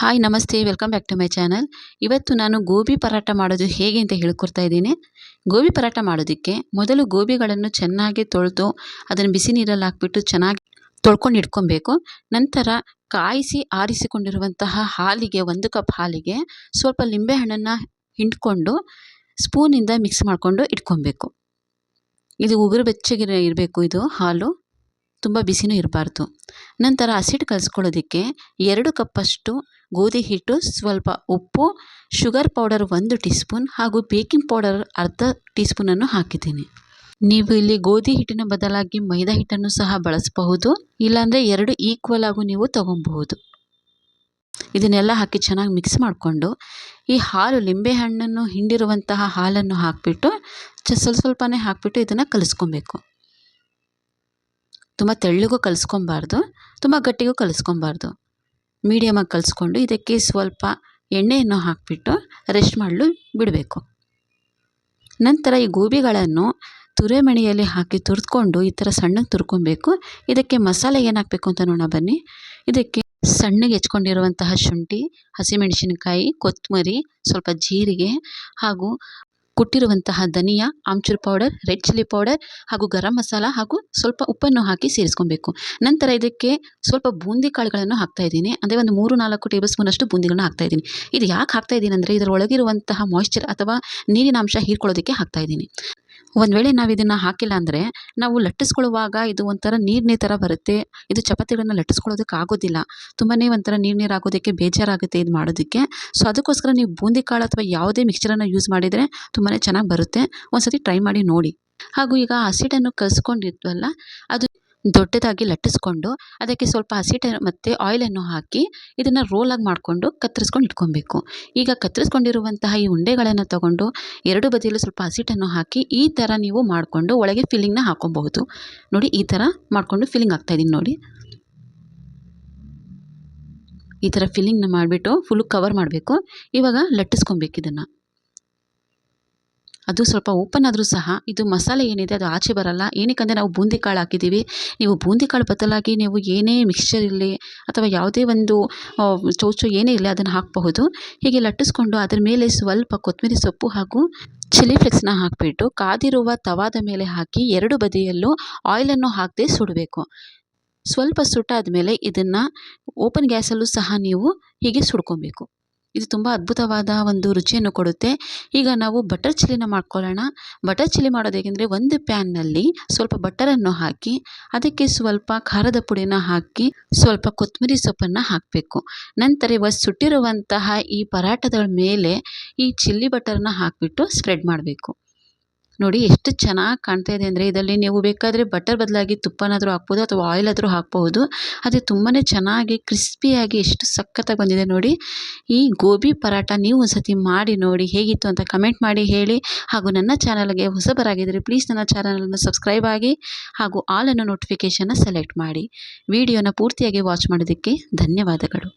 Hi ನಮಸ್ತೆ welcome back to my channel. ಇವತ್ತು ನಾನು ಗೋಬಿ ಪರಾಟ ಮಾಡೋದು ಹೇಗೆ ಅಂತ ಹೇಳ್ಕೊಡ್ತಾ ಇದ್ದೀನಿ. ಗೋಬಿ ಪರಾಟ ಮಾಡೋದಕ್ಕೆ ಮೊದಲು ಗೋಬಿಗಳನ್ನು ಚೆನ್ನಾಗಿ ತೊಳೆದು ಅದನ್ನು ಬಿಸಿ ನೀರಲ್ಲಿ ಹಾಕ್ಬಿಟ್ಟು ಚೆನ್ನಾಗಿ ತೊಳ್ಕೊಂಡು ಇಟ್ಕೊಬೇಕು. ನಂತರ ಕಾಯಿಸಿ ಆರಿಸಿಕೊಂಡಿರುವಂತಹ ಹಾಲಿಗೆ 1 ಕಪ್ ಹಾಲಿಗೆ ಸ್ವಲ್ಪ ಲಿಂಬೆಹಣ್ಣನ್ನು ಹಿಂಡ್ಕೊಂಡು ಸ್ಪೂನಿಂದ ಮಿಕ್ಸ್ ಮಾಡಿಕೊಂಡು ಇಟ್ಕೊಬೇಕು. ಇದು ಉಗುರು ಬೆಚ್ಚಗೆ ಇರಬೇಕು. ಇದು ಹಾಲು ತುಂಬ ಬಿಸಿನೂ ಇರಬಾರ್ದು. ನಂತರ ಹಸಿಟ್ಟು ಕಲಿಸ್ಕೊಳ್ಳೋದಕ್ಕೆ 2 ಕಪ್ಪಷ್ಟು ಗೋಧಿ ಹಿಟ್ಟು, ಸ್ವಲ್ಪ ಉಪ್ಪು, ಶುಗರ್ ಪೌಡರ್ 1 ಟೀ ಸ್ಪೂನ್ ಹಾಗೂ ಬೇಕಿಂಗ್ ಪೌಡರ್ ಅರ್ಧ ಟೀ ಸ್ಪೂನನ್ನು ಹಾಕಿದ್ದೀನಿ. ನೀವು ಇಲ್ಲಿ ಗೋಧಿ ಹಿಟ್ಟಿನ ಬದಲಾಗಿ ಮೈದಾ ಹಿಟ್ಟನ್ನು ಸಹ ಬಳಸಬಹುದು, ಇಲ್ಲಾಂದರೆ 2 ಈಕ್ವಲ್ ಆಗು ನೀವು ತಗೊಬಹುದು. ಇದನ್ನೆಲ್ಲ ಹಾಕಿ ಚೆನ್ನಾಗಿ ಮಿಕ್ಸ್ ಮಾಡಿಕೊಂಡು ಈ ಹಾಲು ಲಿಂಬೆಹಣ್ಣನ್ನು ಹಿಂಡಿರುವಂತಹ ಹಾಲನ್ನು ಹಾಕಿಬಿಟ್ಟು ಸ್ವಲ್ಪನೇ ಹಾಕಿಬಿಟ್ಟು ಇದನ್ನು ಕಲಿಸ್ಕೊಬೇಕು. ತುಂಬ ತೆಳ್ಳಗೂ ಕಲಿಸ್ಕೊಬಾರ್ದು, ತುಂಬ ಗಟ್ಟಿಗೂ ಕಲಿಸ್ಕೊಬಾರ್ದು. ಮೀಡಿಯಮಾಗಿ ಕಲಿಸ್ಕೊಂಡು ಇದಕ್ಕೆ ಸ್ವಲ್ಪ ಎಣ್ಣೆಯನ್ನು ಹಾಕಿಬಿಟ್ಟು ರೆಸ್ಟ್ ಮಾಡಲು ಬಿಡಬೇಕು. ನಂತರ ಈ ಗೋಬಿಗಳನ್ನು ತುರಿಮಣಿಯಲ್ಲಿ ಹಾಕಿ ತುರಿದ್ಕೊಂಡು ಈ ಥರ ಸಣ್ಣಗೆ ತುರ್ಕೊಬೇಕು. ಇದಕ್ಕೆ ಮಸಾಲೆ ಏನು ಹಾಕಬೇಕು ಅಂತ ನೋಡೋಣ ಬನ್ನಿ. ಇದಕ್ಕೆ ಸಣ್ಣಗೆ ಹೆಚ್ಕೊಂಡಿರುವಂತಹ ಶುಂಠಿ, ಹಸಿಮೆಣಸಿನಕಾಯಿ, ಕೊತ್ತಂಬರಿ, ಸ್ವಲ್ಪ ಜೀರಿಗೆ ಹಾಗೂ ಕುಟ್ಟಿರುವಂತಹ ಧನಿಯಾ, amchur powder, red chilli powder ಹಾಗೂ ಗರಂ ಮಸಾಲ ಹಾಗೂ ಸ್ವಲ್ಪ ಉಪ್ಪನ್ನು ಹಾಕಿ ಸೇರಿಸ್ಕೊಬೇಕು. ನಂತರ ಇದಕ್ಕೆ ಸ್ವಲ್ಪ ಬೂಂದಿ ಕಾಳುಗಳನ್ನು ಹಾಕ್ತಾಯಿದ್ದೀನಿ. ಅಂದರೆ ಒಂದು 3-4 ಟೇಬಲ್ ಸ್ಪೂನಷ್ಟು ಬೂಂದಿಗಳನ್ನ ಹಾಕ್ತಾಯಿದ್ದೀನಿ. ಇದು ಯಾಕೆ ಹಾಕ್ತಾಯಿದ್ದೀನಿ ಅಂದರೆ ಇದರೊಳಗಿರುವಂತಹ ಮಾಯ್ಶ್ಚರ್ ಅಥವಾ ನೀರಿನ ಅಂಶ ಹೀರ್ಕೊಳ್ಳೋದಕ್ಕೆ ಹಾಕ್ತಾಯಿದ್ದೀನಿ. ಒಂದು ವೇಳೆ ನಾವು ಇದನ್ನು ಹಾಕಿಲ್ಲ ಅಂದರೆ ನಾವು ಲಟ್ಟಿಸ್ಕೊಳ್ಳುವಾಗ ಇದು ಒಂಥರ ನೀರು ಥರ ಬರುತ್ತೆ. ಇದು ಚಪಾತಿಗಳನ್ನು ಲಟ್ಟಿಸ್ಕೊಳ್ಳೋದಕ್ಕೆ ಆಗೋದಿಲ್ಲ. ತುಂಬಾ ಒಂಥರ ನೀರು ಆಗೋದಕ್ಕೆ ಬೇಜಾರಾಗುತ್ತೆ ಇದು ಮಾಡೋದಕ್ಕೆ. ಸೊ ಅದಕ್ಕೋಸ್ಕರ ನೀವು ಬೂಂದಿ ಕಾಳು ಅಥವಾ ಯಾವುದೇ ಮಿಕ್ಸ್ಚರನ್ನು ಯೂಸ್ ಮಾಡಿದರೆ ತುಂಬಾ ಚೆನ್ನಾಗಿ ಬರುತ್ತೆ. ಒಂದು ಸತಿ ಟ್ರೈ ಮಾಡಿ ನೋಡಿ. ಹಾಗೂ ಈಗ ಹಸಿಟ್ಟನ್ನು ಕಲಿಸ್ಕೊಂಡಿದ್ವಲ್ಲ, ಅದು ದೊಡ್ಡದಾಗಿ ಲಟ್ಟಿಸ್ಕೊಂಡು ಅದಕ್ಕೆ ಸ್ವಲ್ಪ ಹಸಿಟ್ಟು ಮತ್ತು ಆಯಿಲನ್ನು ಹಾಕಿ ಇದನ್ನು ರೋಲಾಗಿ ಮಾಡಿಕೊಂಡು ಕತ್ತರಿಸ್ಕೊಂಡು ಇಟ್ಕೊಬೇಕು. ಈಗ ಕತ್ತರಿಸ್ಕೊಂಡಿರುವಂತಹ ಈ ಉಂಡೆಗಳನ್ನು ತಗೊಂಡು 2 ಬದಿಯಲ್ಲೂ ಸ್ವಲ್ಪ ಹಸಿಟ್ಟನ್ನು ಹಾಕಿ ಈ ಥರ ನೀವು ಮಾಡಿಕೊಂಡು ಒಳಗೆ ಫಿಲ್ಲಿಂಗ್ನ ಹಾಕೊಬಹುದು. ನೋಡಿ, ಈ ಥರ ಮಾಡಿಕೊಂಡು ಫಿಲ್ಲಿಂಗ್ ಹಾಕ್ತಾಯಿದ್ದೀನಿ ನೋಡಿ. ಈ ಥರ ಫಿಲ್ಲಿಂಗ್ನ ಮಾಡಿಬಿಟ್ಟು ಫುಲ್ ಕವರ್ ಮಾಡಬೇಕು. ಇವಾಗ ಲಟ್ಟಿಸ್ಕೊಬೇಕು ಇದನ್ನು. ಅದು ಸ್ವಲ್ಪ ಓಪನ್ ಆದರೂ ಸಹ ಇದು ಮಸಾಲೆ ಏನಿದೆ ಅದು ಆಚೆ ಬರಲ್ಲ. ಏನಕ್ಕಂದರೆ ನಾವು ಬೂಂದಿ ಕಾಳು ಹಾಕಿದ್ದೀವಿ. ನೀವು ಬೂಂದಿ ಕಾಳು ಬದಲಾಗಿ ನೀವು ಏನೇ ಮಿಕ್ಸ್ಚರ್ ಇರಲಿ ಅಥವಾ ಯಾವುದೇ ಒಂದು ಚೌಚು ಏನೇ ಇರಲಿ ಅದನ್ನು ಹಾಕಬಹುದು. ಹೀಗೆ ಲಟ್ಟಿಸ್ಕೊಂಡು ಅದರ ಮೇಲೆ ಸ್ವಲ್ಪ ಕೊತ್ತಂಬರಿ ಸೊಪ್ಪು ಹಾಗೂ ಚಿಲ್ಲಿ ಫ್ಲೇಕ್ಸ್ನ ಹಾಕಿಬಿಟ್ಟು ಕಾದಿರುವ ತವಾದ ಮೇಲೆ ಹಾಕಿ 2 ಬದಿಯಲ್ಲೂ ಆಯಿಲನ್ನು ಹಾಕದೆ ಸುಡಬೇಕು. ಸ್ವಲ್ಪ ಸುಟ್ಟಾದ ಮೇಲೆ ಇದನ್ನು ಓಪನ್ ಗ್ಯಾಸಲ್ಲೂ ಸಹ ನೀವು ಹೀಗೆ ಸುಡ್ಕೊಬೇಕು. ಇದು ತುಂಬ ಅದ್ಭುತವಾದ ಒಂದು ರುಚಿಯನ್ನು ಕೊಡುತ್ತೆ. ಈಗ ನಾವು ಬಟರ್ ಚಿಲ್ಲಿನ ಮಾಡ್ಕೊಳ್ಳೋಣ. ಬಟರ್ ಚಿಲ್ಲಿ ಮಾಡೋದು ಹೇಗೆಂದರೆ, ಒಂದು ಪ್ಯಾನ್ನಲ್ಲಿ ಸ್ವಲ್ಪ ಬಟರನ್ನು ಹಾಕಿ ಅದಕ್ಕೆ ಸ್ವಲ್ಪ ಖಾರದ ಪುಡಿನ ಹಾಕಿ ಸ್ವಲ್ಪ ಕೊತ್ತಂಬರಿ ಸೊಪ್ಪನ್ನು ಹಾಕಬೇಕು. ನಂತರ ಇವಾಗ ಸುಟ್ಟಿರುವಂತಹ ಈ ಪರಾಟದ ಮೇಲೆ ಈ ಚಿಲ್ಲಿ ಬಟರ್ನ ಹಾಕಿಬಿಟ್ಟು ಸ್ಪ್ರೆಡ್ ಮಾಡಬೇಕು. ನೋಡಿ ಎಷ್ಟು ಚೆನ್ನಾಗಿ ಕಾಣ್ತಾ ಇದೆ ಅಂದರೆ, ಇದರಲ್ಲಿ ನೀವು ಬೇಕಾದರೆ ಬಟರ್ ಬದಲಾಗಿ ತುಪ್ಪನಾದರೂ ಹಾಕ್ಬೋದು ಅಥವಾ ಆಯಿಲ್ ಆದರೂ ಹಾಕ್ಬೋದು. ಅದು ತುಂಬಾ ಚೆನ್ನಾಗಿ ಕ್ರಿಸ್ಪಿಯಾಗಿ ಎಷ್ಟು ಸಖತ್ತಾಗಿ ಬಂದಿದೆ ನೋಡಿ. ಈ ಗೋಬಿ ಪರಾಟ ನೀವು ಒಂದು ಸತಿ ಮಾಡಿ ನೋಡಿ, ಹೇಗಿತ್ತು ಅಂತ ಕಮೆಂಟ್ ಮಾಡಿ ಹೇಳಿ. ಹಾಗೂ ನನ್ನ ಚಾನಲ್ಗೆ ಹೊಸಬರಾಗಿದ್ದರೆ ಪ್ಲೀಸ್ ನನ್ನ ಚಾನಲನ್ನು ಸಬ್ಸ್ಕ್ರೈಬ್ ಆಗಿ ಹಾಗೂ ಆಲ್ ಅನ್ನೋ ನೋಟಿಫಿಕೇಷನ್ನ ಸೆಲೆಕ್ಟ್ ಮಾಡಿ. ವಿಡಿಯೋನ ಪೂರ್ತಿಯಾಗಿ ವಾಚ್ ಮಾಡೋದಕ್ಕೆ ಧನ್ಯವಾದಗಳು.